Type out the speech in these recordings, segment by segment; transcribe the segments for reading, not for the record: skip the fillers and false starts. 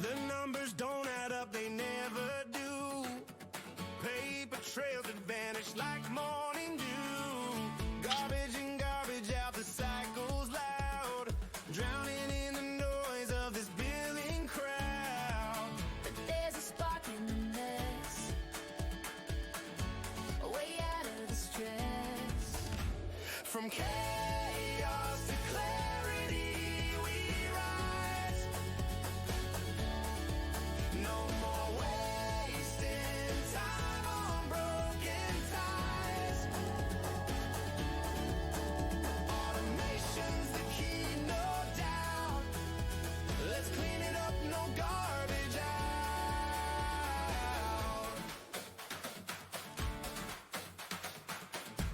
The numbers don't add up, they never do. Paper trails that vanish like morning dew. Garbage in, garbage out, the cycle's loud. Drowning in the noise of this billing crowd. But there's a spark in the mess, a way out of the stress. From chaos to clarity we rise. No more wasting time on broken ties. Automation's the key, no doubt. Let's clean it up, no garbage out.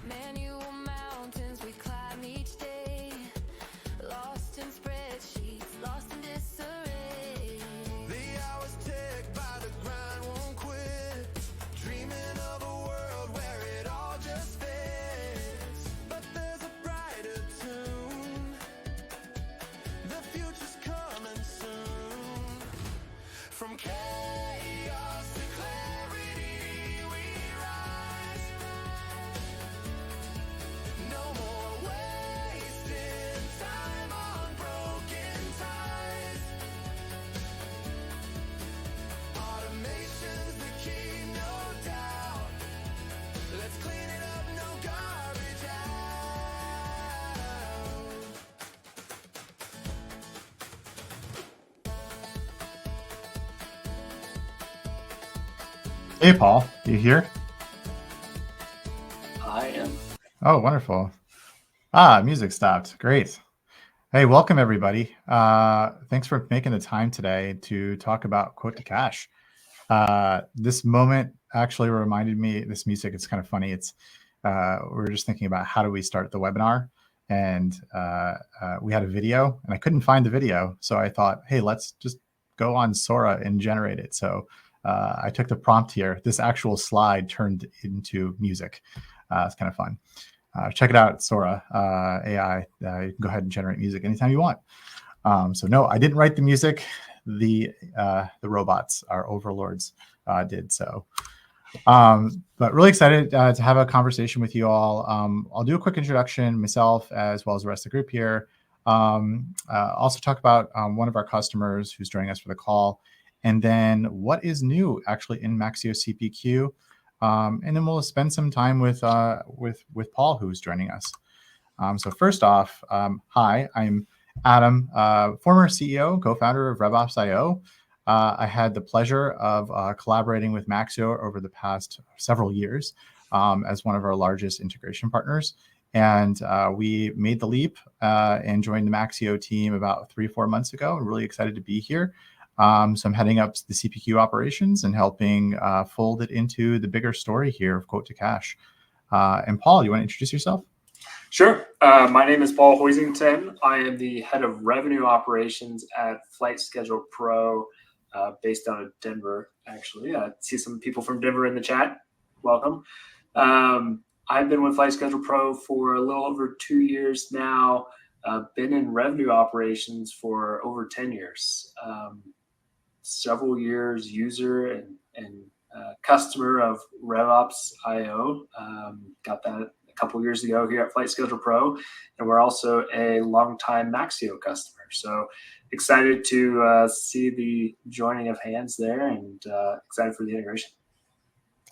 Manual mountains we climb each day, lost in spreadsheets, lost in disarray. The hours tick by, the grind won't quit. Dreaming of a world where it all just fits. But there's a brighter tune. The future's coming soon. From chaos to clarity we rise. No more wasting time on broken ties. Automation's the key, no doubt. Let's clean it up, no garbage out. Hey, Paul, you here? I am. Oh, wonderful. Music stopped. Great. Hey, welcome everybody. Thanks for making the time today to talk about quote to cash. This moment actually reminded me, this music, it's kind of funny. It's we were just thinking about how do we start the webinar, and we had a video and I couldn't find the video. So I thought, hey, let's just go on Sora and generate it. So I took the prompt here. This actual slide turned into music. It's kind of fun. Check it out, Sora AI. You can go ahead and generate music anytime you want. So no, I didn't write the music. The robots, our overlords, did so. But really excited to have a conversation with you all. I'll do a quick introduction myself as well as the rest of the group here. Also talk about one of our customers who's joining us for the call, and then what is new actually in Maxio CPQ. And then we'll spend some time with Paul, who's joining us. So first off, hi, I'm Adam, former CEO, co-founder of RevOps.io. I had the pleasure of collaborating with Maxio over the past several years as one of our largest integration partners. And we made the leap and joined the Maxio team about 3-4 months ago. I'm really excited to be here. So I'm heading up the CPQ operations and helping fold it into the bigger story here of quote to cash. And Paul, you want to introduce yourself? Sure. My name is Paul Hoisington. I am the head of revenue operations at Flight Schedule Pro, based out of Denver, actually. I see some people from Denver in the chat. Welcome. I've been with Flight Schedule Pro for a little over 2 years now. Been in revenue operations for over 10 years. Several years user and customer of RevOps.io. Got that a couple years ago here at Flight Schedule Pro, and we're also a longtime Maxio customer. So excited to see the joining of hands there, and excited for the integration.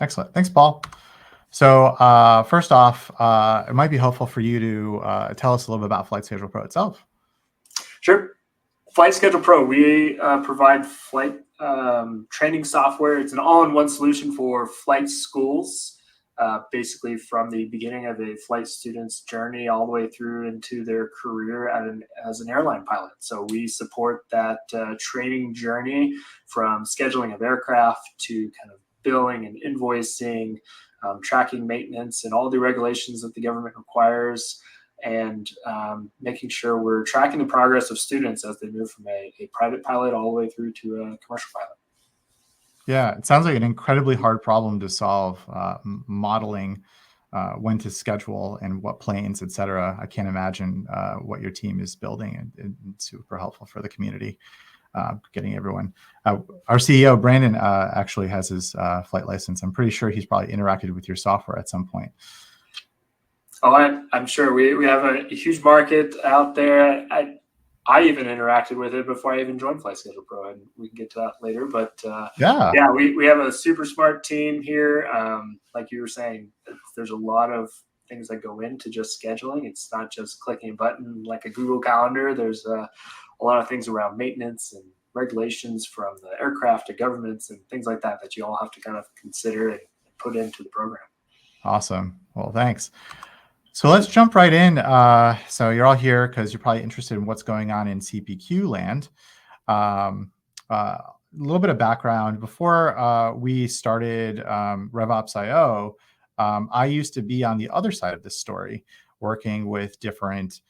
Excellent. Thanks, Paul. So first off, it might be helpful for you to tell us a little bit about Flight Schedule Pro itself. Sure. Flight Schedule Pro, we provide flight training software. It's an all-in-one solution for flight schools, basically from the beginning of a flight student's journey all the way through into their career as an airline pilot. So we support that training journey from scheduling of aircraft to kind of billing and invoicing, tracking maintenance and all the regulations that the government requires, and making sure we're tracking the progress of students as they move from a private pilot all the way through to a commercial pilot. Yeah, it sounds like an incredibly hard problem to solve, modeling when to schedule and what planes, et cetera. I can't imagine what your team is building, and super helpful for the community. getting everyone. Our CEO, Brandon, actually has his flight license. I'm pretty sure he's probably interacted with your software at some point. Oh, I'm sure we have a huge market out there. I even interacted with it before I even joined Flight Schedule Pro, and we can get to that later. But yeah, we have a super smart team here. Like you were saying, there's a lot of things that go into just scheduling. It's not just clicking a button like a Google Calendar. There's a lot of things around maintenance and regulations from the aircraft to governments and things like that that you all have to kind of consider and put into the program. Awesome. Well, thanks. So let's jump right in. So you're all here because you're probably interested in what's going on in CPQ land. A little bit of background. Before we started RevOps.io, I used to be on the other side of this story, working with different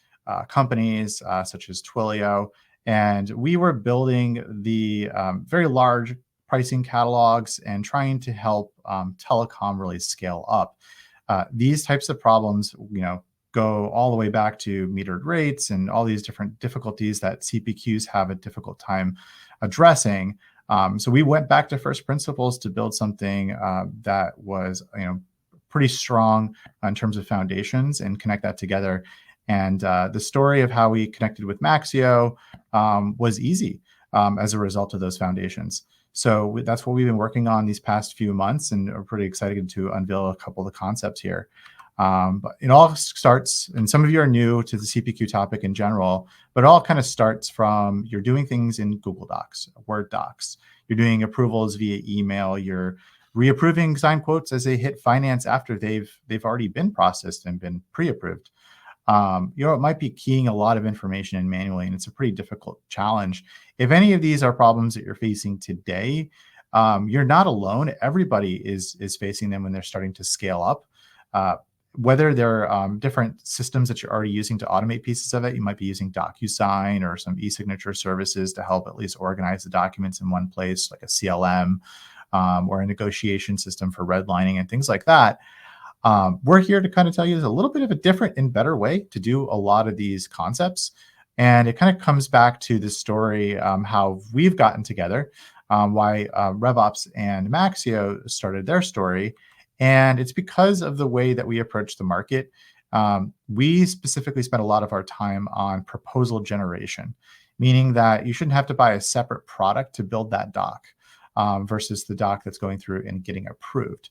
companies such as Twilio. And we were building the very large pricing catalogs and trying to help telecom really scale up. These types of problems, go all the way back to metered rates and all these different difficulties that CPQs have a difficult time addressing. So we went back to first principles to build something that was, pretty strong in terms of foundations and connect that together. And the story of how we connected with Maxio was easy as a result of those foundations. So that's what we've been working on these past few months, and are pretty excited to unveil a couple of the concepts here. But it all starts, and some of you are new to the CPQ topic in general, but it all kind of starts from you're doing things in Google Docs, Word docs. You're doing approvals via email. You're reapproving signed quotes as they hit finance after they've already been processed and been pre-approved. It might be keying a lot of information in manually, and it's a pretty difficult challenge. If any of these are problems that you're facing today, you're not alone. Everybody is facing them when they're starting to scale up. Whether they're different systems that you're already using to automate pieces of it, you might be using DocuSign or some e-signature services to help at least organize the documents in one place, like a CLM or a negotiation system for redlining and things like that. We're here to kind of tell you there's a little bit of a different and better way to do a lot of these concepts. And it kind of comes back to the story, how we've gotten together, why RevOps and Maxio started their story. And it's because of the way that we approach the market. We specifically spend a lot of our time on proposal generation, meaning that you shouldn't have to buy a separate product to build that doc versus the doc that's going through and getting approved.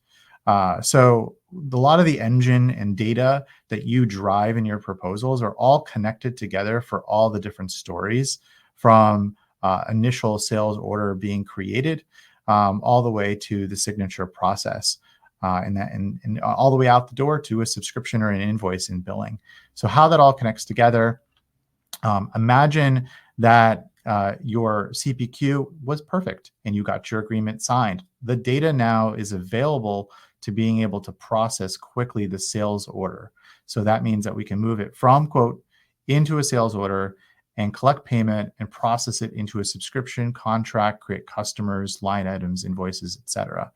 So a lot of the engine and data that you drive in your proposals are all connected together for all the different stories, from initial sales order being created all the way to the signature process. And all the way out the door to a subscription or an invoice in billing. So how that all connects together, imagine that your CPQ was perfect and you got your agreement signed. The data now is available to being able to process quickly the sales order. So that means that we can move it from quote into a sales order and collect payment and process it into a subscription contract, create customers, line items, invoices, etc.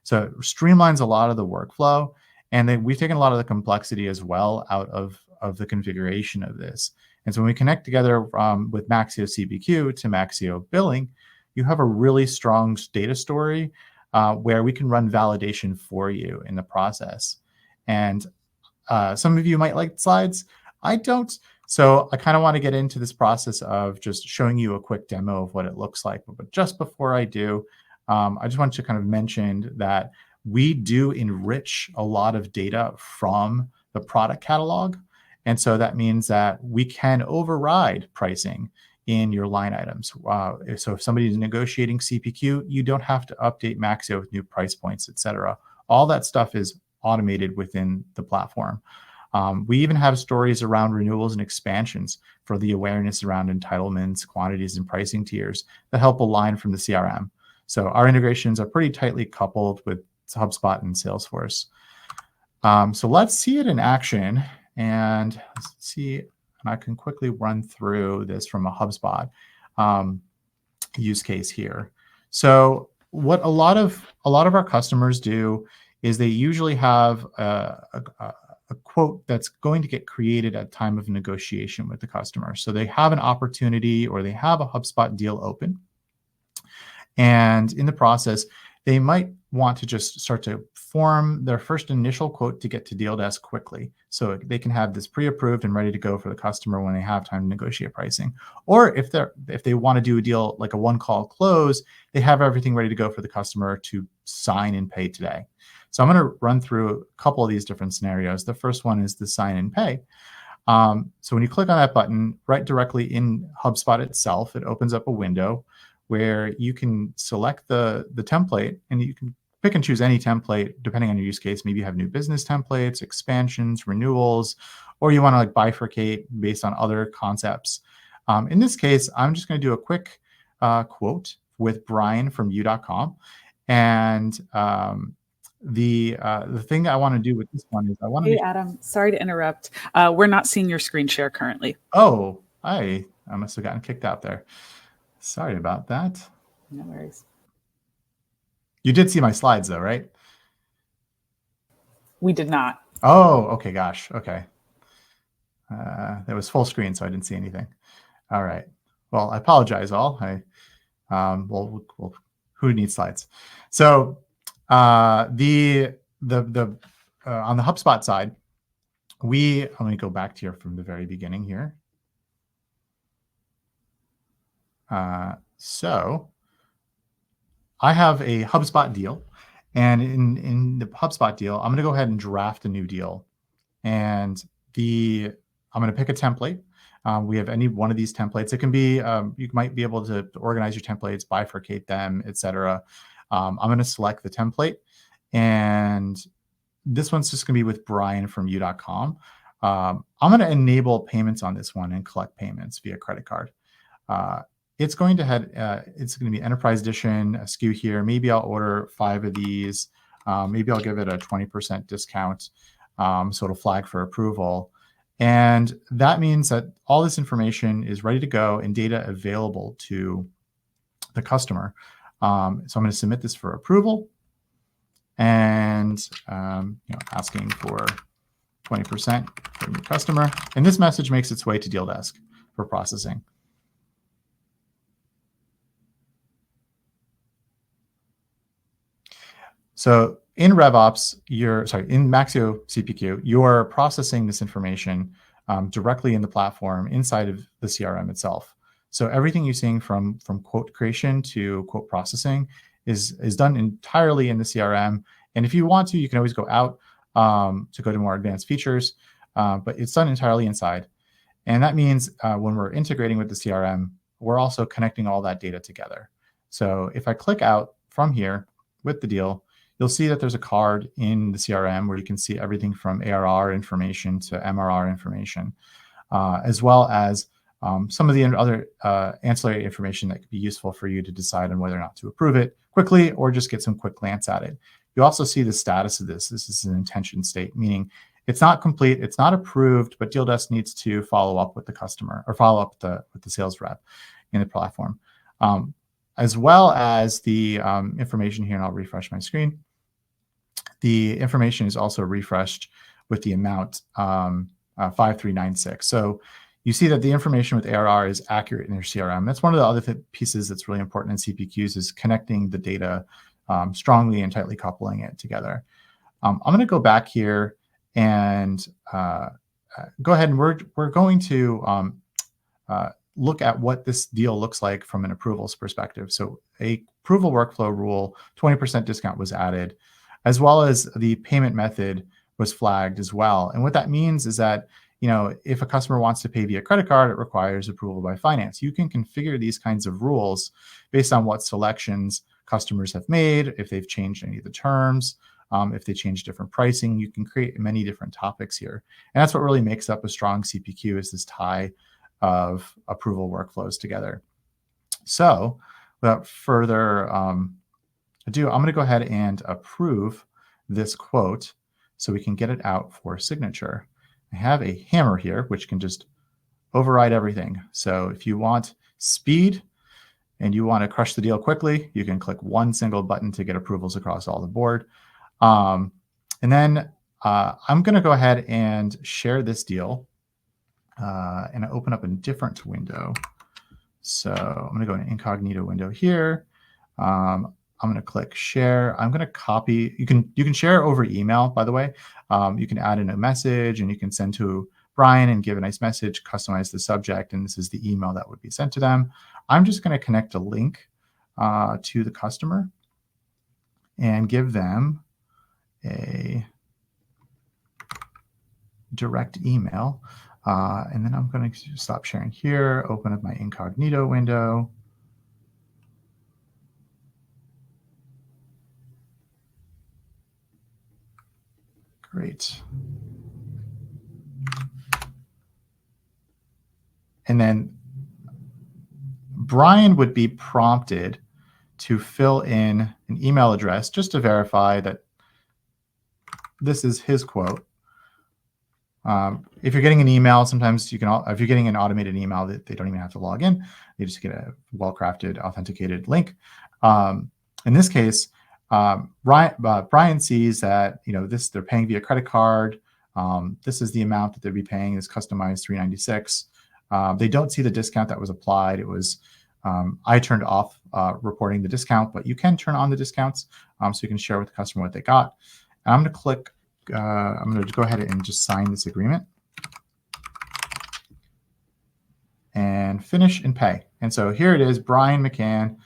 So it streamlines a lot of the workflow, and then we've taken a lot of the complexity as well out of the configuration of this. And so when we connect together with Maxio CPQ to Maxio Billing, you have a really strong data story where we can run validation for you in the process. And some of you might like slides. I don't. So I kind of want to get into this process of just showing you a quick demo of what it looks like. But just before I do, I just want to kind of mention that we do enrich a lot of data from the product catalog. And so that means that we can override pricing in your line items. So if somebody is negotiating CPQ, you don't have to update Maxio with new price points, et cetera. All that stuff is automated within the platform. We even have stories around renewals and expansions for the awareness around entitlements, quantities, and pricing tiers that help align from the CRM. So our integrations are pretty tightly coupled with HubSpot and Salesforce. So let's see it in action, and let's see. And I can quickly run through this from a HubSpot use case here. So what a lot of our customers do is they usually have a quote that's going to get created at time of negotiation with the customer. So they have an opportunity or they have a HubSpot deal open. And in the process, they might want to just start to form their first initial quote to get to deal desk quickly. So they can have this pre-approved and ready to go for the customer when they have time to negotiate pricing. Or if they want to do a deal like a one-call close, they have everything ready to go for the customer to sign and pay today. So I'm going to run through a couple of these different scenarios. The first one is the sign and pay. So when you click on that button, right directly in HubSpot itself, it opens up a window where you can select the template, and you can pick and choose any template depending on your use case. Maybe you have new business templates, expansions, renewals, or you want to like bifurcate based on other concepts. In this case, I'm just going to do a quick quote with Brian from u.com. And the thing I want to do with this one is I want to. Hey, Adam, sorry to interrupt. We're not seeing your screen share currently. Oh, I must have gotten kicked out there. Sorry about that. No worries. You did see my slides though, right? We did not. Oh, okay, gosh. Okay. That was full screen, so I didn't see anything. All right. Well, I apologize all. Well, who needs slides? So on the HubSpot side, let me go back to here from the very beginning here. So I have a HubSpot deal, and in the HubSpot deal, I'm going to go ahead and draft a new deal, and I'm going to pick a template. We have any one of these templates. It can be you might be able to organize your templates, bifurcate them, etc. I'm going to select the template, and this one's just going to be with Brian from u.com. I'm going to enable payments on this one and collect payments via credit card. It's going to be Enterprise Edition, a SKU here. Maybe I'll order 5 of these. Maybe I'll give it a 20% discount, so it'll flag for approval. And that means that all this information is ready to go and data available to the customer. So I'm going to submit this for approval, and asking for 20% from your customer. And this message makes its way to Deal Desk for processing. So in RevOps, in Maxio CPQ, you're processing this information directly in the platform inside of the CRM itself. So everything you're seeing from quote creation to quote processing is done entirely in the CRM. And if you want to, you can always go out to go to more advanced features, but it's done entirely inside. And that means when we're integrating with the CRM, we're also connecting all that data together. So if I click out from here with the deal, you'll see that there's a card in the CRM where you can see everything from ARR information to MRR information, as well as some of the other ancillary information that could be useful for you to decide on whether or not to approve it quickly or just get some quick glance at it. You also see the status of this. This is an intention state, meaning it's not complete, it's not approved, but Deal Desk needs to follow up with the customer or follow up with the sales rep in the platform, as well as the information here, and I'll refresh my screen. The information is also refreshed with the amount 5396. So you see that the information with ARR is accurate in your CRM. That's one of the other pieces that's really important in CPQs is connecting the data strongly and tightly coupling it together. I'm going to go back here and go ahead, and we're going to look at what this deal looks like from an approvals perspective. So a approval workflow rule, 20% discount was added, as well as the payment method was flagged as well. And what that means is that, if a customer wants to pay via credit card, it requires approval by finance. You can configure these kinds of rules based on what selections customers have made, if they've changed any of the terms, if they change different pricing. You can create many different topics here. And that's what really makes up a strong CPQ, is this tie of approval workflows together. So without further ado, I'm going to go ahead and approve this quote so we can get it out for signature. I have a hammer here, which can just override everything. So if you want speed and you want to crush the deal quickly, you can click one single button to get approvals across all the board. And then I'm going to go ahead and share this deal and open up a different window. So I'm going to go in an incognito window here. I'm going to click share. I'm going to copy. You can share over email, by the way. You can add in a message and you can send to Brian and give a nice message, customize the subject, and this is the email that would be sent to them. I'm just going to connect a link to the customer and give them a direct email. And then I'm going to stop sharing here, open up my incognito window. Great. And then Brian would be prompted to fill in an email address just to verify that this is his quote. If you're getting an email, sometimes you can, if you're getting an automated email, that they don't even have to log in. They just get a well-crafted, authenticated link. In this case, Brian sees that they're paying via credit card. This is the amount that they'd be paying is customized $396. They don't see the discount that was applied. It was I turned off reporting the discount, but you can turn on the discounts so you can share with the customer what they got. And I'm going to click. I'm going to go ahead and just sign this agreement and finish and pay. And so here it is. Brian McCann.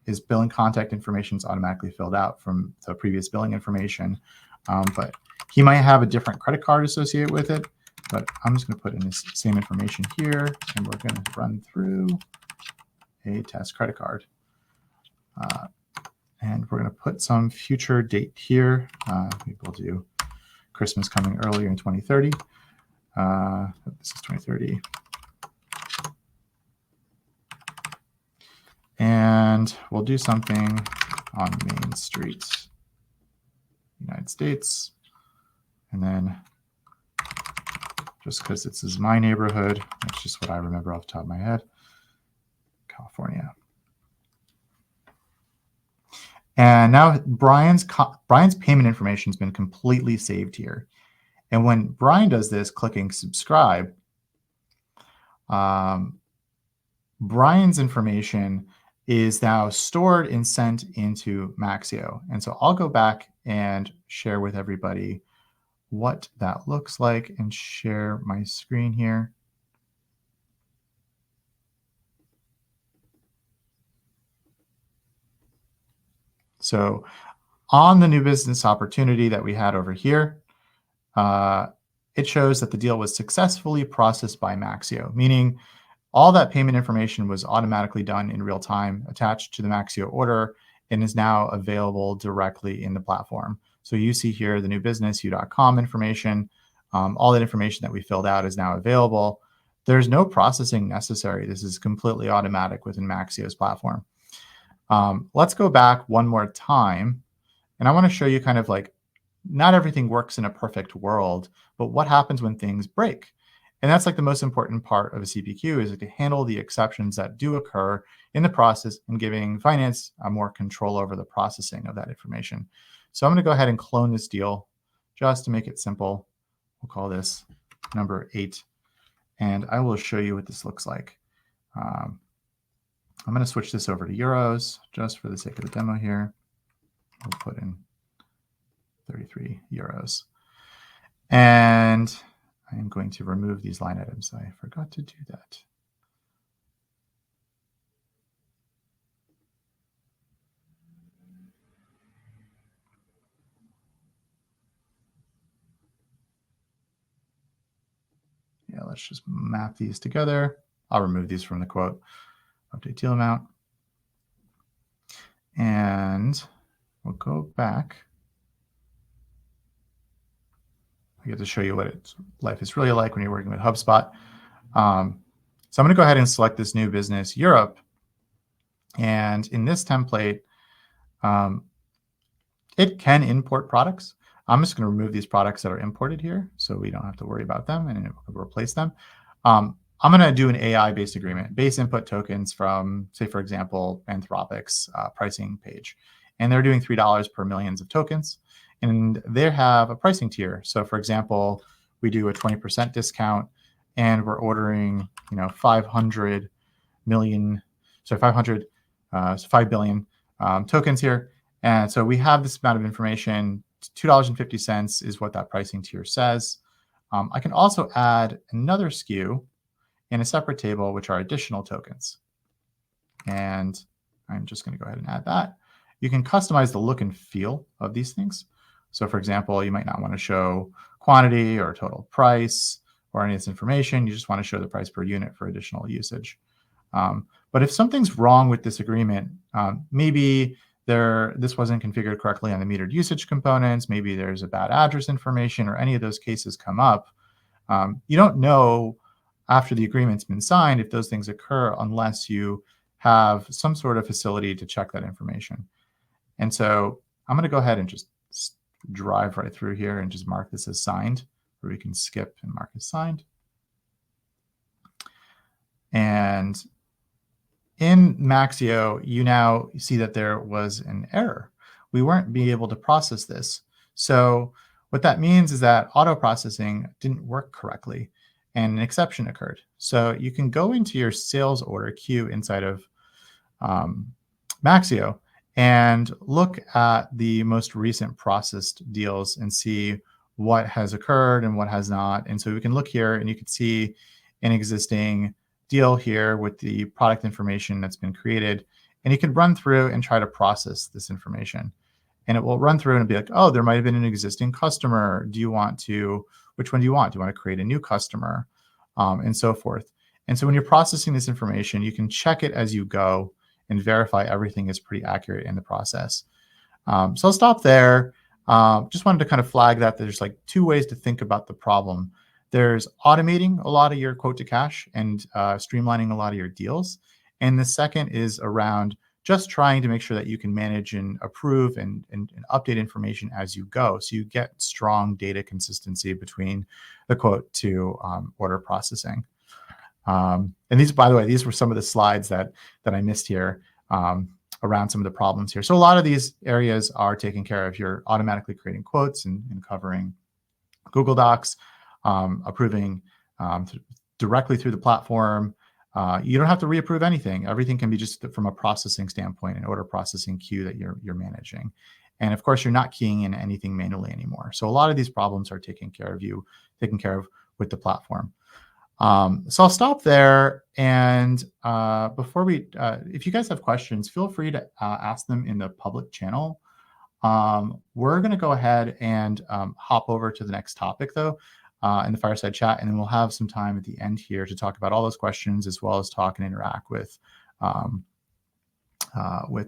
His billing contact information is automatically filled out from the previous billing information, but he might have a different credit card associated with it. But I'm just going to put in this same information here, and we're going to run through a test credit card. And we're going to put some future date here. Maybe we'll do Christmas coming earlier in 2030. This is 2030. And we'll do something on Main Street, United States. And then just because this is my neighborhood, that's just what I remember off the top of my head, California. And now Brian's payment information has been completely saved here. And when Brian does this, clicking subscribe, Brian's information is now stored and sent into Maxio. And so I'll go back and share with everybody what that looks like and share my screen here. So on the new business opportunity that we had over here, it shows that the deal was successfully processed by Maxio, meaning all that payment information was automatically done in real time, attached to the Maxio order, and is now available directly in the platform. So you see here the new business, u.com information. All that information that we filled out is now available. There's no processing necessary. This is completely automatic within Maxio's platform. Let's go back one more time. And I want to show you kind of like, not everything works in a perfect world, but what happens when things break? And that's like the most important part of a CPQ is to handle the exceptions that do occur in the process and giving finance more control over the processing of that information. So I'm going to go ahead and clone this deal just to make it simple. We'll call this number 8. And I will show you what this looks like. I'm going to switch this over to euros just for the sake of the demo here. We'll put in 33 euros. And I'm going to remove these line items. I forgot to do that. Yeah, let's just map these together. I'll remove these from the quote. Update deal amount. And we'll go back. I get to show you what life is really like when you're working with HubSpot. So I'm going to go ahead and select this new business, Europe. And in this template, it can import products. I'm just going to remove these products that are imported here so we don't have to worry about them and it will replace them. I'm going to do an AI-based agreement, base input tokens from, say, for example, Anthropic's pricing page. And they're doing $3 per millions of tokens. And they have a pricing tier. So for example, we do a 20% discount and we're ordering, 500 So 5 billion tokens here. And so we have this amount of information. $2.50 is what that pricing tier says. I can also add another SKU in a separate table, which are additional tokens. And I'm just going to go ahead and add that. You can customize the look and feel of these things. So for example, you might not want to show quantity or total price or any of this information. You just want to show the price per unit for additional usage. But if something's wrong with this agreement, maybe this wasn't configured correctly on the metered usage components, maybe there's a bad address information, or any of those cases come up, you don't know after the agreement's been signed if those things occur unless you have some sort of facility to check that information. And so I'm going to go ahead and just drive right through here and just mark this as signed, or we can skip and mark as signed. And in Maxio, you now see that there was an error. We weren't being able to process this. So what that means is that auto processing didn't work correctly and an exception occurred. So you can go into your sales order queue inside of Maxio and look at the most recent processed deals and see what has occurred and what has not. And so we can look here and you can see an existing deal here with the product information that's been created. And you can run through and try to process this information. And it will run through and be like, oh, there might have been an existing customer. Which one do you want? Do you want to create a new customer? And so forth. And so when you're processing this information, you can check it as you go and verify everything is pretty accurate in the process. So I'll stop there. Just wanted to kind of flag that there's like two ways to think about the problem. There's automating a lot of your quote to cash and streamlining a lot of your deals. And the second is around just trying to make sure that you can manage and approve and update information as you go. So you get strong data consistency between the quote to order processing. And these, by the way, these were some of the slides that I missed here around some of the problems here. So a lot of these areas are taken care of. You're automatically creating quotes and covering Google Docs, approving directly through the platform. You don't have to reapprove anything. Everything can be just from a processing standpoint, an order processing queue that you're managing. And of course, you're not keying in anything manually anymore. So a lot of these problems are taken care of with the platform. So I'll stop there. And before if you guys have questions, feel free to ask them in the public channel. We're going to go ahead and hop over to the next topic, though, in the fireside chat, and then we'll have some time at the end here to talk about all those questions, as well as talk and interact with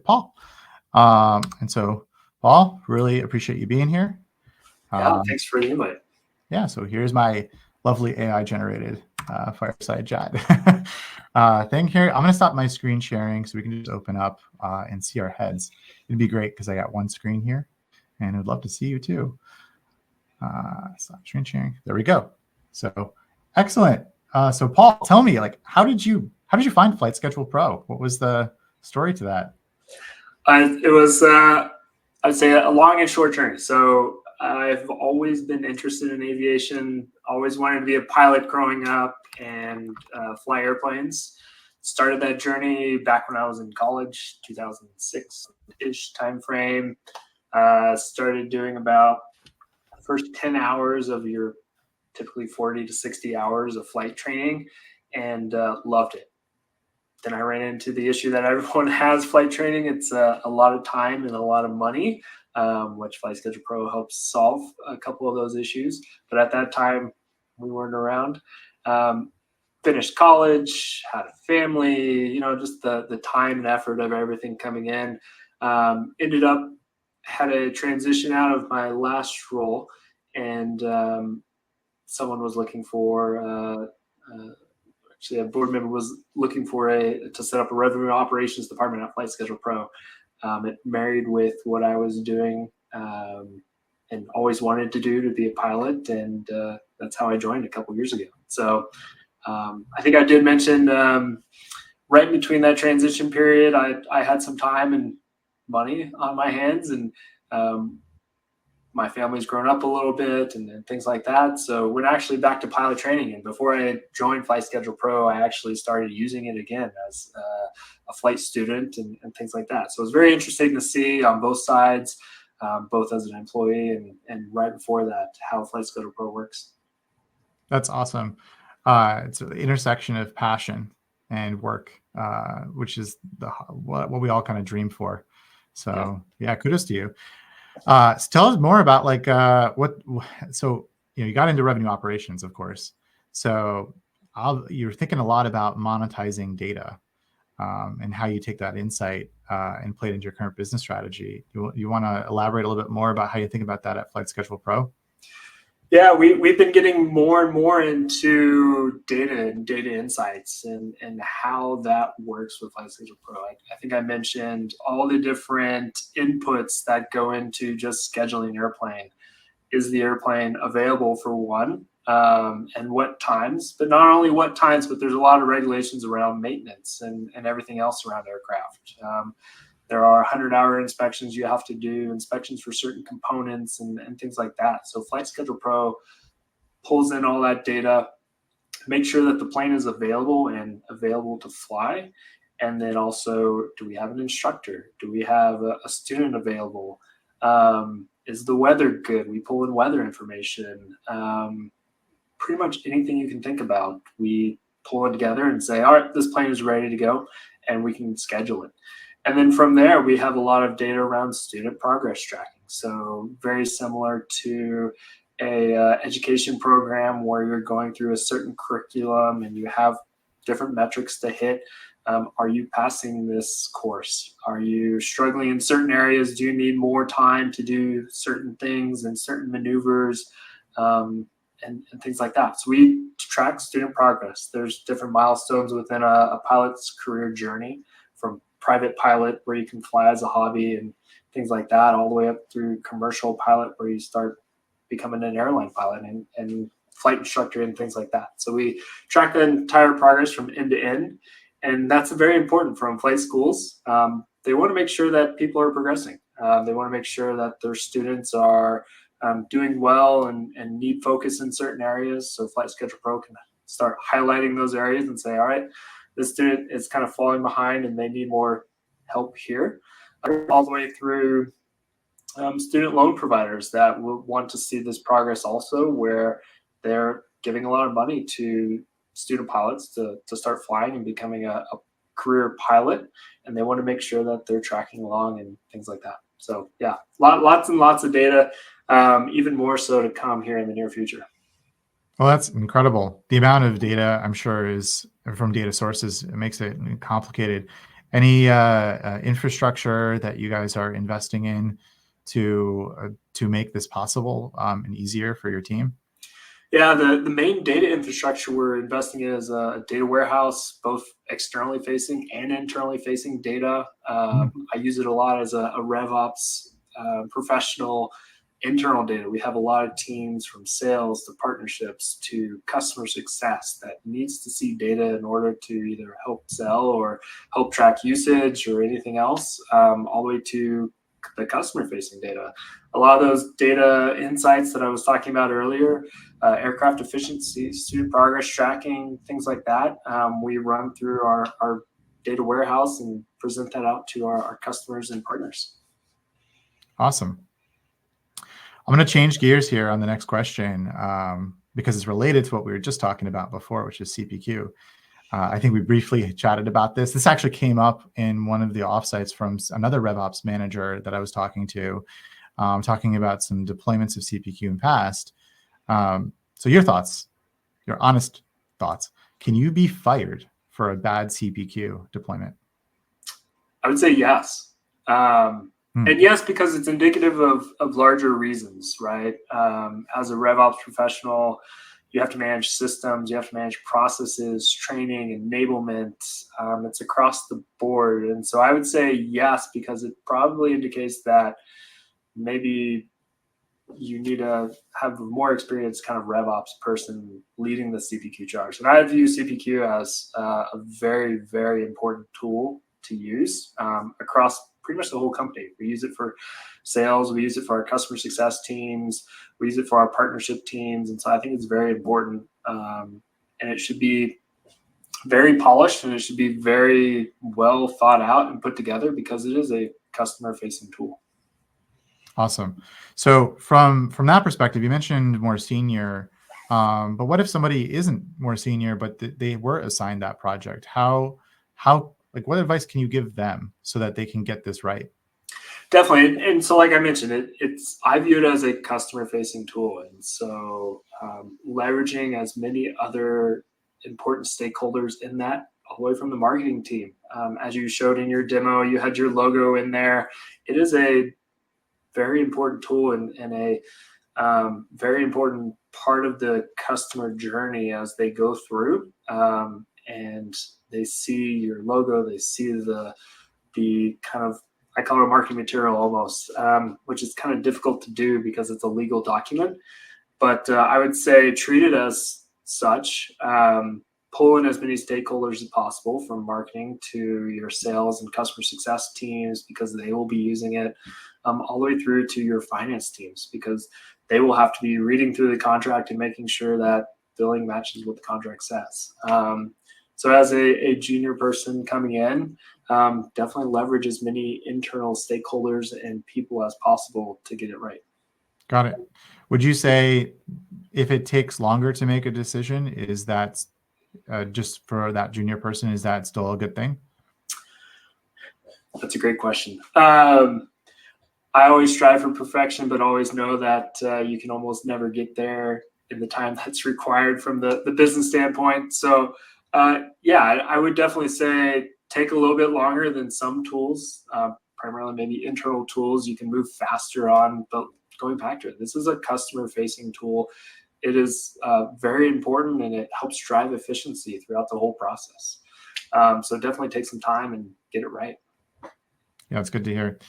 Paul. And so, Paul, really appreciate you being here. Yeah, thanks for the invite. Yeah, so here's my lovely AI-generated fireside chat thing here. I'm going to stop my screen sharing so we can just open up and see our heads. It'd be great because I got one screen here, and I'd love to see you too. Stop screen sharing. There we go. So excellent. So Paul, tell me, like, how did you find Flight Schedule Pro? What was the story to that? It was, I'd say, a long and short journey. So I've always been interested in aviation, always wanted to be a pilot growing up and fly airplanes. Started that journey back when I was in college, 2006-ish timeframe. Started doing about first 10 hours of your typically 40 to 60 hours of flight training and loved it. Then I ran into the issue that everyone has flight training. It's a lot of time and a lot of money, which Flight Schedule Pro helps solve a couple of those issues. But at that time, we weren't around. Finished college, had a family, just the time and effort of everything coming in. Ended up, had a transition out of my last role, and someone was looking for actually a board member was looking for to set up a revenue operations department at Flight Schedule Pro. It married with what I was doing and always wanted to do, to be a pilot, and that's how I joined a couple years ago. So I think I did mention right in between that transition period, I had some time and money on my hands, and my family's grown up a little bit and things like that. So we're actually back to pilot training. And before I joined Flight Schedule Pro, I actually started using it again as a flight student and things like that. So it was very interesting to see on both sides, both as an employee and right before that, how Flight Schedule Pro works. That's awesome. It's the intersection of passion and work, which is what we all kind of dream for. So yeah, kudos to you. So tell us more about like so you got into revenue operations, of course. So you're thinking a lot about monetizing data and how you take that insight and play it into your current business strategy. You want to elaborate a little bit more about how you think about that at Flight Schedule Pro? Yeah, we've been getting more and more into data and data insights and how that works with Flight Schedule Pro. I think I mentioned all the different inputs that go into just scheduling an airplane. Is the airplane available for one, and what times? But not only what times, but there's a lot of regulations around maintenance and everything else around aircraft. There are 100-hour inspections you have to do, inspections for certain components and things like that. So Flight Schedule Pro pulls in all that data, make sure that the plane is available and available to fly. And then also, do we have an instructor? Do we have a student available? Is the weather good? We pull in weather information. Pretty much anything you can think about, we pull it together and say, all right, this plane is ready to go, and we can schedule it. And then from there, we have a lot of data around student progress tracking. So very similar to a education program where you're going through a certain curriculum and you have different metrics to hit. Are you passing this course? Are you struggling in certain areas? Do you need more time to do certain things and certain maneuvers and things like that? So we track student progress. There's different milestones within a pilot's career journey, from private pilot where you can fly as a hobby and things like that, all the way up through commercial pilot where you start becoming an airline pilot and flight instructor and things like that. So we track the entire progress from end to end. And that's very important from flight schools. They want to make sure that people are progressing. They want to make sure that their students are doing well and need focus in certain areas. So Flight Schedule Pro can start highlighting those areas and say, all right, this student is kind of falling behind and they need more help here. All the way through student loan providers that will want to see this progress also, where they're giving a lot of money to student pilots to start flying and becoming a career pilot, and they want to make sure that they're tracking along and things like that. So yeah, lots and lots of data, even more so to come here in the near future. Well, that's incredible. The amount of data, I'm sure, is from data sources. It makes it complicated. Any infrastructure that you guys are investing in to make this possible and easier for your team? Yeah, the main data infrastructure we're investing in is a data warehouse, both externally facing and internally facing data. I use it a lot as a RevOps professional. Internal data, we have a lot of teams from sales to partnerships to customer success that needs to see data in order to either help sell or help track usage or anything else, all the way to the customer facing data. A lot of those data insights that I was talking about earlier, aircraft efficiency, student progress tracking, things like that, we run through our data warehouse and present that out to our customers and partners. Awesome. I'm going to change gears here on the next question because it's related to what we were just talking about before, which is CPQ. I think we briefly chatted about this. This actually came up in one of the offsites from another RevOps manager that I was talking to, talking about some deployments of CPQ in past. So your thoughts, your honest thoughts. Can you be fired for a bad CPQ deployment? I would say yes. And yes, because it's indicative of larger reasons, right? As a RevOps professional, you have to manage systems, you have to manage processes, training, enablement. It's across the board. And so I would say yes, because it probably indicates that maybe you need to have a more experienced kind of RevOps person leading the CPQ charge. And I view CPQ as a very, very important tool to use across pretty much the whole company. We use it for sales. We use it for our customer success teams. We use it for our partnership teams. And so I think it's very important. And it should be very polished, and it should be very well thought out and put together, because it is a customer facing tool. Awesome. So from that perspective, you mentioned more senior, but what if somebody isn't more senior, but they were assigned that project? How like, what advice can you give them so that they can get this right? Definitely. And so, like I mentioned, I view it as a customer facing tool. And so leveraging as many other important stakeholders in that, all the way from the marketing team. As you showed in your demo, you had your logo in there. It is a very important tool and a very important part of the customer journey as they go through, and they see your logo, they see the kind of, I call it a marketing material almost, which is kind of difficult to do because it's a legal document. But I would say treat it as such. Pull in as many stakeholders as possible, from marketing to your sales and customer success teams, because they will be using it, all the way through to your finance teams, because they will have to be reading through the contract and making sure that billing matches what the contract says. So as a junior person coming in, definitely leverage as many internal stakeholders and people as possible to get it right. Got it. Would you say if it takes longer to make a decision, is that just for that junior person, is that still a good thing? That's a great question. I always strive for perfection, but always know that you can almost never get there in the time that's required from the business standpoint. So I would definitely say take a little bit longer than some tools, primarily maybe internal tools you can move faster on. But going back to it, this is a customer facing tool. It is very important, and it helps drive efficiency throughout the whole process. So definitely take some time and get it right. Yeah, it's good to hear.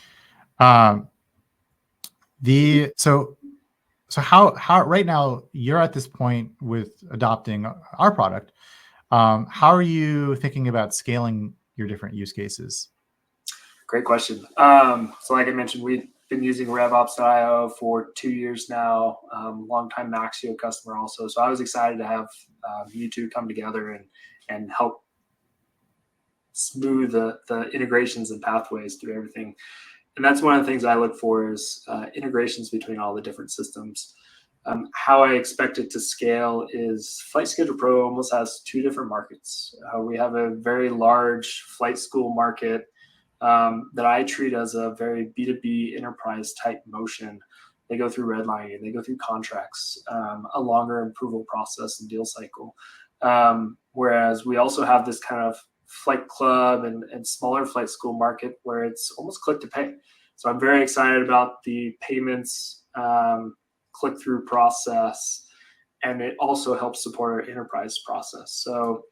So how right now you're at this point with adopting our product. How are you thinking about scaling your different use cases? Great question. So like I mentioned, we've been using RevOps.io for 2 years now. Longtime Maxio customer also. So I was excited to have you two come together and help smooth the integrations and pathways through everything. And that's one of the things I look for is integrations between all the different systems. How I expect it to scale is Flight Schedule Pro almost has 2 different markets. We have a very large flight school market that I treat as a very B2B enterprise type motion. They go through redlining, they go through contracts, a longer approval process and deal cycle. Whereas we also have this kind of flight club and smaller flight school market where it's almost click to pay. So I'm very excited about the payments click-through process, and it also helps support our enterprise process. So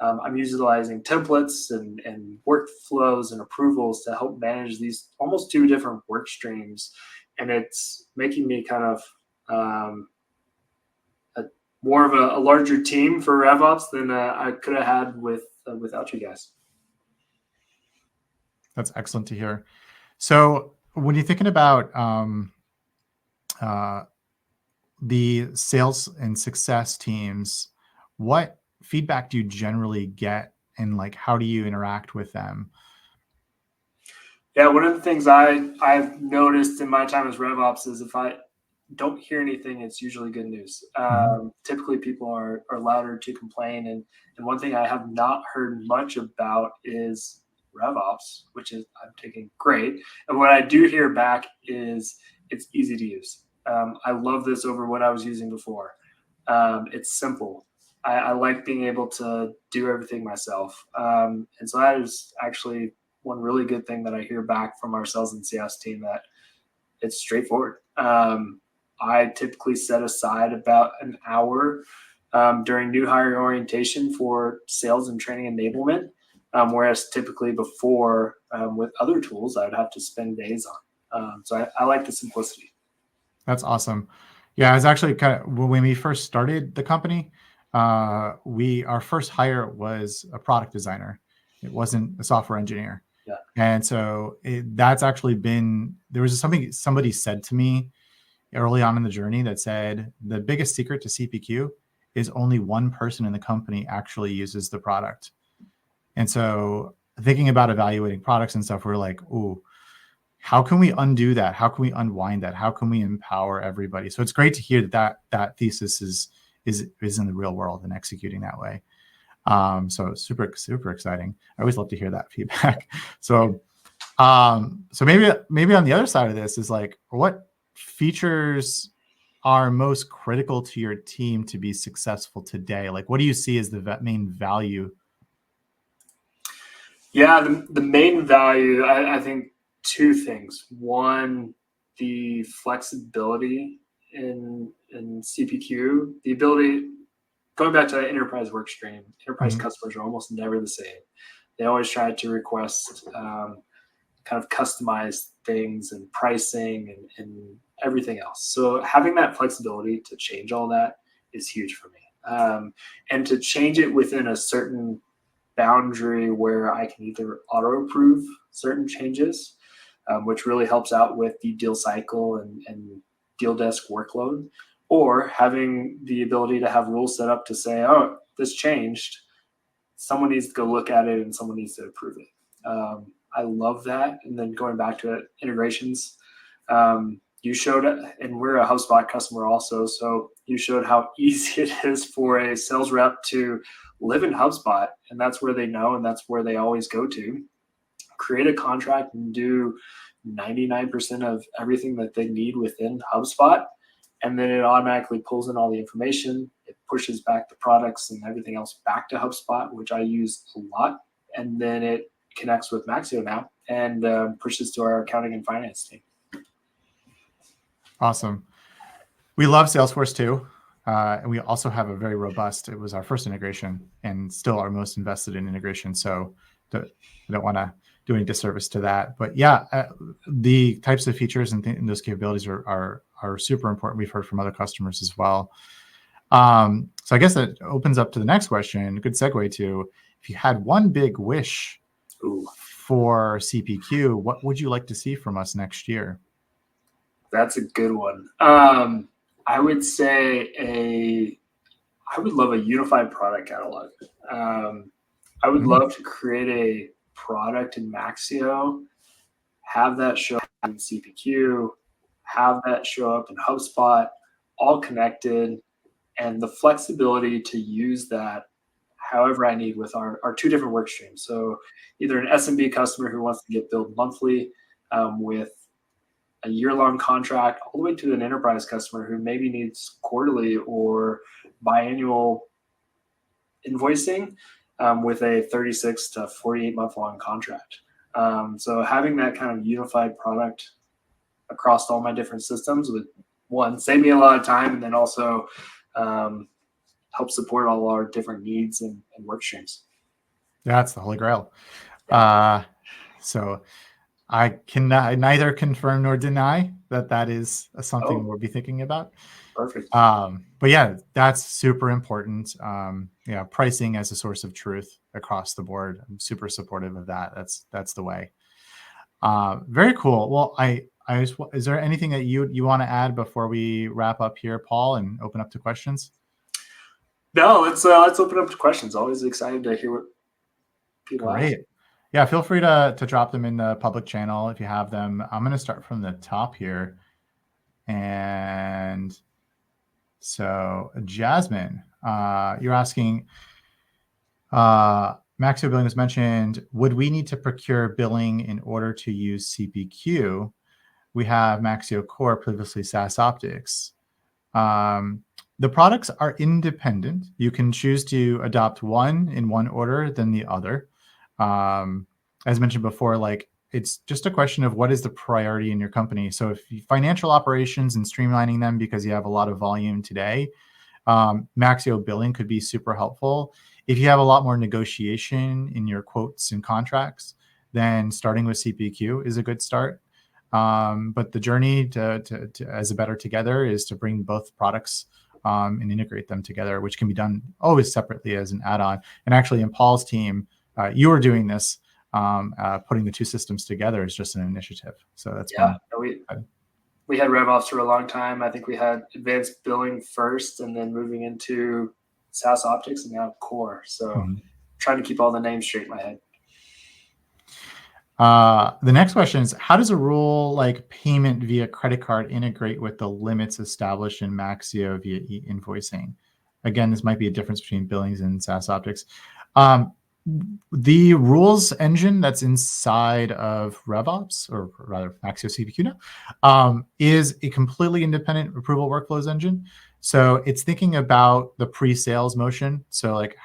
I'm utilizing templates and workflows and approvals to help manage these almost 2 different work streams. And it's making me kind of more of a larger team for RevOps than I could have had without you guys. That's excellent to hear. So when you're thinking about the sales and success teams, what feedback do you generally get, and like how do you interact with them? Yeah, one of the things I've noticed in my time as RevOps is if I don't hear anything, it's usually good news. Typically people are louder to complain. And one thing I have not heard much about is RevOps, which is I'm taking great. And what I do hear back is it's easy to use. I love this over what I was using before. It's simple. I like being able to do everything myself. And so that is actually one really good thing that I hear back from our sales and CS team, that it's straightforward. I typically set aside about an hour during new hire orientation for sales and training enablement, whereas typically before with other tools, I would have to spend days on. So I like the simplicity. That's awesome. Yeah, it's actually kind of when we first started the company, our first hire was a product designer. It wasn't a software engineer. Yeah. And so that's actually been, there was something somebody said to me early on in the journey that said the biggest secret to CPQ is only one person in the company actually uses the product. And so thinking about evaluating products and stuff, we're like, ooh, how can we undo that? How can we unwind that? How can we empower everybody? So it's great to hear that thesis is in the real world and executing that way. So super exciting. I always love to hear that feedback. So maybe on the other side of this is like, what features are most critical to your team to be successful today? Like, what do you see as the main value? Yeah, the main value, I think two things. One, the flexibility in CPQ, the ability, going back to that enterprise work stream, enterprise customers are almost never the same. They always try to request kind of customized things and pricing and everything else. So having that flexibility to change all that is huge for me. And to change it within a certain boundary where I can either auto approve certain changes, which really helps out with the deal cycle and deal desk workload, or having the ability to have rules set up to say, oh, this changed. Someone needs to go look at it and someone needs to approve it. I love that. And then going back to it, integrations, you showed it, and we're a HubSpot customer also. So you showed how easy it is for a sales rep to live in HubSpot, and that's where they know, and that's where they always go to. Create a contract and do 99% of everything that they need within HubSpot. And then it automatically pulls in all the information. It pushes back the products and everything else back to HubSpot, which I use a lot. And then it connects with Maxio now and pushes to our accounting and finance team. Awesome. We love Salesforce too. And we also have a very robust, it was our first integration and still our most invested in integration. So I don't want to do any disservice to that. But yeah, the types of features and those capabilities are super important. We've heard from other customers as well. So I guess that opens up to the next question. Good segue to, if you had one big wish for CPQ, what would you like to see from us next year? That's a good one. I would say I would love a unified product catalog. I would love to create a product in Maxio, have that show up in CPQ, have that show up in HubSpot, all connected, and the flexibility to use that however I need with our two different work streams. So either an SMB customer who wants to get billed monthly with a year-long contract, all the way to an enterprise customer who maybe needs quarterly or biannual invoicing with a 36 to 48 month-long contract. So having that kind of unified product across all my different systems would, one, save me a lot of time, and then also help support all our different needs and work streams. That's the holy grail. So I can neither confirm nor deny that is something we'll be thinking about. Perfect. But yeah, that's super important. Yeah, pricing as a source of truth across the board. I'm super supportive of that. That's the way. Very cool. Well, is there anything that you want to add before we wrap up here, Paul, and open up to questions? No, let's open up to questions. Always excited to hear what people ask. Great. Yeah, feel free to drop them in the public channel if you have them. I'm going to start from the top here. And so Jasmine, you're asking, Maxio billing was mentioned. Would we need to procure billing in order to use CPQ? We have Maxio Core, previously SaaS Optics. The products are independent. You can choose to adopt one in one order than the other. As mentioned before, like it's just a question of what is the priority in your company. So if financial operations and streamlining them because you have a lot of volume today, Maxio billing could be super helpful. If you have a lot more negotiation in your quotes and contracts, then starting with CPQ is a good start. But the journey to as a better together is to bring both products and integrate them together, which can be done always separately as an add-on. And actually in Paul's team, you were doing this putting the two systems together is just an initiative. So that's Yeah, fun. we had RevOps for a long time. I think we had advanced billing first, and then moving into SaaS optics, and now core. So trying to keep all the names straight in my head. The next question is, how does a rule like payment via credit card integrate with the limits established in Maxio via e-invoicing? Again, this might be a difference between billings and SaaS optics. The rules engine that's inside of RevOps, or rather Maxio CPQ now, is a completely independent approval workflows engine. So it's thinking about the pre-sales motion. So like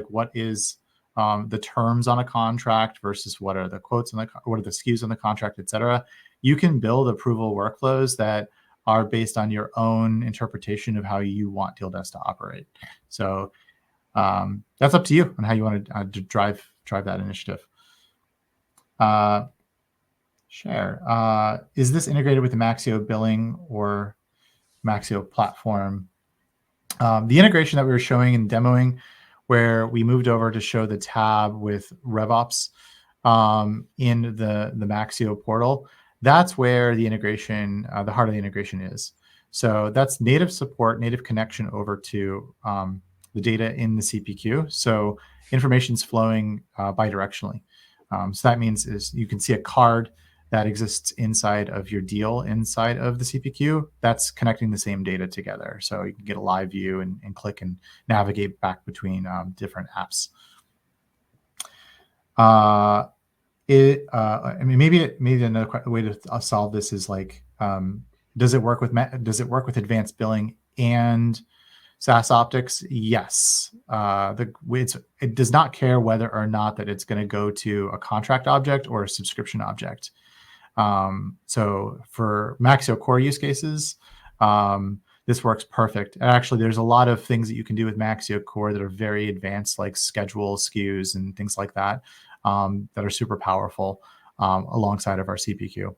what is the terms on a contract versus what are the quotes on what are the SKUs on the contract, et cetera. You can build approval workflows that are based on your own interpretation of how you want Deal Desk to operate. So that's up to you on how you want to drive that initiative. Share. Is this integrated with the Maxio billing or Maxio platform? The integration that we were showing and demoing, where we moved over to show the tab with RevOps in the Maxio portal, that's where the integration, the heart of the integration is. So that's native support, native connection over to the data in the CPQ. So information is flowing bidirectionally. So that means is you can see a card that exists inside of your deal inside of the CPQ that's connecting the same data together. So you can get a live view and click and navigate back between different apps. I mean, maybe another way to solve this is like, does it work with advanced billing and SaaS optics? Yes. It does not care whether or not that it's going to go to a contract object or a subscription object. So for Maxio core use cases, this works perfect. And actually, there's a lot of things that you can do with Maxio core that are very advanced, like schedule SKUs and things like that, that are super powerful alongside of our CPQ.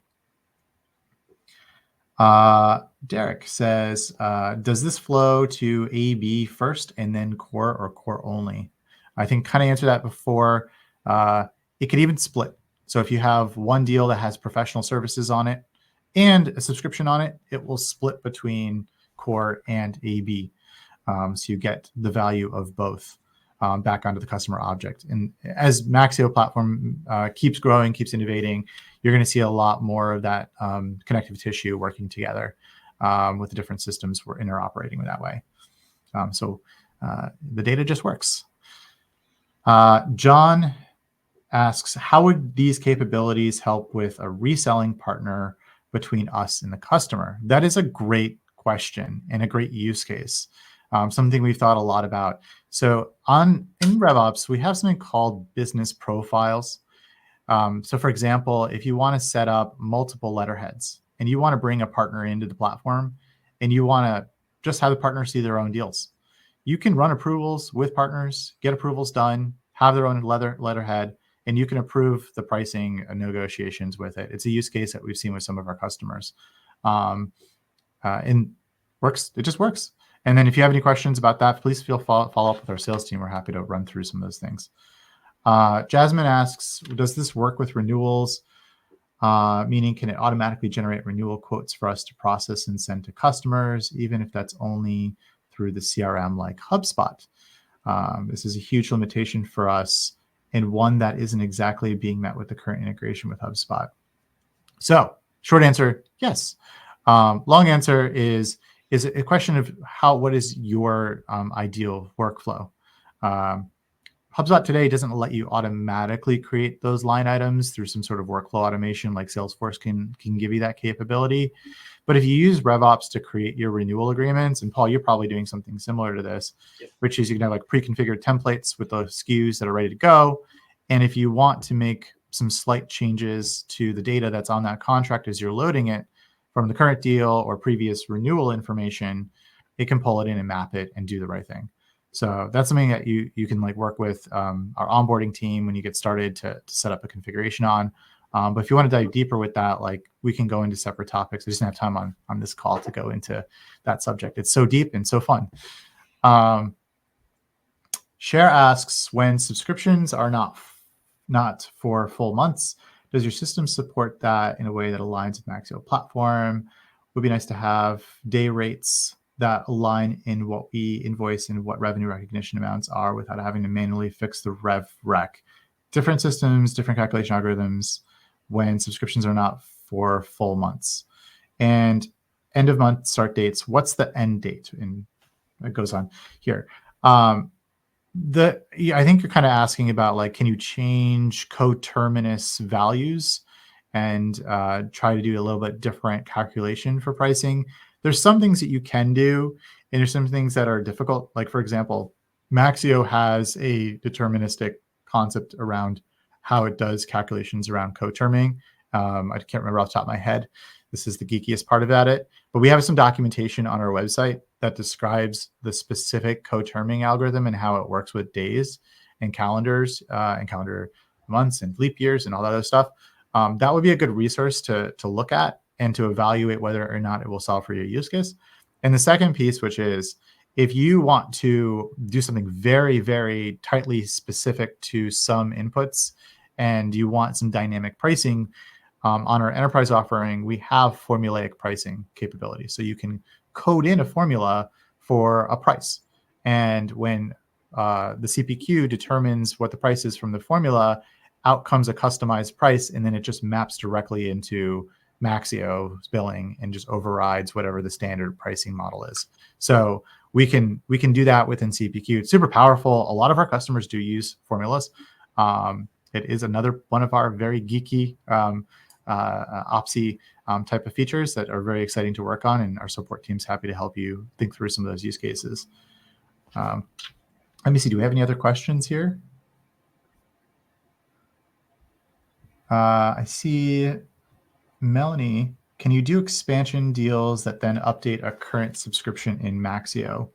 Derek says, does this flow to AB first and then core or core only? I think kind of answered that before. It could even split. So if you have one deal that has professional services on it and a subscription on it, it will split between core and AB. So you get the value of both back onto the customer object. And as Maxio platform keeps growing, keeps innovating, you're going to see a lot more of that connective tissue working together with the different systems we're interoperating that way. So the data just works. John asks, how would these capabilities help with a reselling partner between us and the customer? That is a great question and a great use case. Something we've thought a lot about. So in RevOps, we have something called business profiles. So for example, if you want to set up multiple letterheads and you want to bring a partner into the platform and you want to just have the partner see their own deals, you can run approvals with partners, get approvals done, have their own letterhead, and you can approve the pricing and negotiations with it. It's a use case that we've seen with some of our customers. And it just works. And then if you have any questions about that, please follow up with our sales team. We're happy to run through some of those things. Jasmine asks, does this work with renewals? Meaning, can it automatically generate renewal quotes for us to process and send to customers, even if that's only through the CRM like HubSpot? This is a huge limitation for us, and one that isn't exactly being met with the current integration with HubSpot. So short answer, yes. Long answer is a question of what is your ideal workflow? HubSpot today doesn't let you automatically create those line items through some sort of workflow automation like Salesforce can give you that capability. But if you use RevOps to create your renewal agreements, and Paul, you're probably doing something similar to this, yep, which is you can have like pre-configured templates with those SKUs that are ready to go. And if you want to make some slight changes to the data that's on that contract as you're loading it from the current deal or previous renewal information, it can pull it in and map it and do the right thing. So that's something that you can like work with our onboarding team when you get started to set up a configuration on. But if you want to dive deeper with that, like we can go into separate topics. I just don't have time on this call to go into that subject. It's so deep and so fun. Cher asks, when subscriptions are not not for full months. Does your system support that in a way that aligns with Maxio platform? Would be nice to have day rates that align in what we invoice and what revenue recognition amounts are without having to manually fix the rev rec. Different systems, different calculation algorithms when subscriptions are not for full months. And end of month start dates, what's the end date? And it goes on here. I think you're kind of asking about, like, can you change coterminous values and try to do a little bit different calculation for pricing? There's some things that you can do, and there's some things that are difficult. Like, for example, Maxio has a deterministic concept around how it does calculations around coterming. I can't remember off the top of my head. This is the geekiest part about it. But we have some documentation on our website that describes the specific coterming algorithm and how it works with days and calendars and calendar months and leap years and all that other stuff. That would be a good resource to look at and to evaluate whether or not it will solve for your use case. And the second piece, which is if you want to do something very, very tightly specific to some inputs and you want some dynamic pricing, on our enterprise offering, we have formulaic pricing capability. So you can code in a formula for a price. And when the CPQ determines what the price is from the formula, out comes a customized price, and then it just maps directly into Maxio's billing and just overrides whatever the standard pricing model is. So we can do that within CPQ. It's super powerful. A lot of our customers do use formulas. It is another one of our very geeky Opsy type of features that are very exciting to work on, and our support team's happy to help you think through some of those use cases. Let me see, do we have any other questions here? I see Melanie, can you do expansion deals that then update a current subscription in Maxio?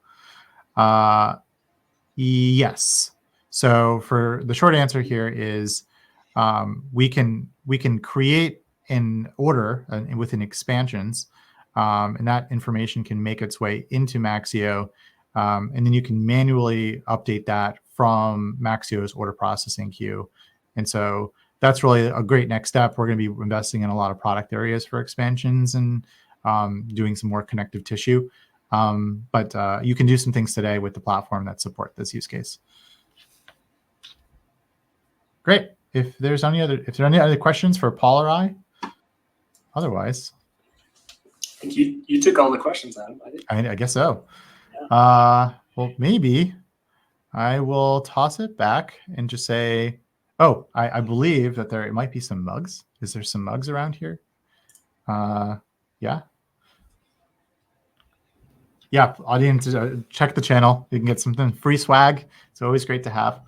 Yes. So for the short answer here is we can create an order within expansions, and that information can make its way into Maxio, and then you can manually update that from Maxio's order processing queue. And so that's really a great next step. We're going to be investing in a lot of product areas for expansions and doing some more connective tissue. But you can do some things today with the platform that support this use case. Great. If there are any other questions for Paul or I, otherwise, I think you took all the questions, Adam. I guess so. Yeah. Well, maybe I will toss it back and just say, oh, I believe that there might be some mugs. Is there some mugs around here? Yeah. Yeah, audience, check the channel. You can get something free swag. It's always great to have.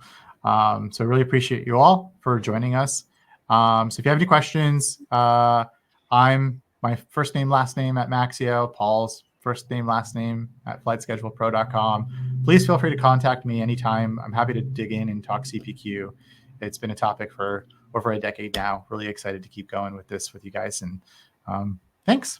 So I really appreciate you all for joining us. So if you have any questions, I'm my first name, last name at Maxio, Paul's first name, last name at flightschedulepro.com. Please feel free to contact me anytime. I'm happy to dig in and talk CPQ. It's been a topic for over a decade now. Really excited to keep going with this with you guys. And thanks.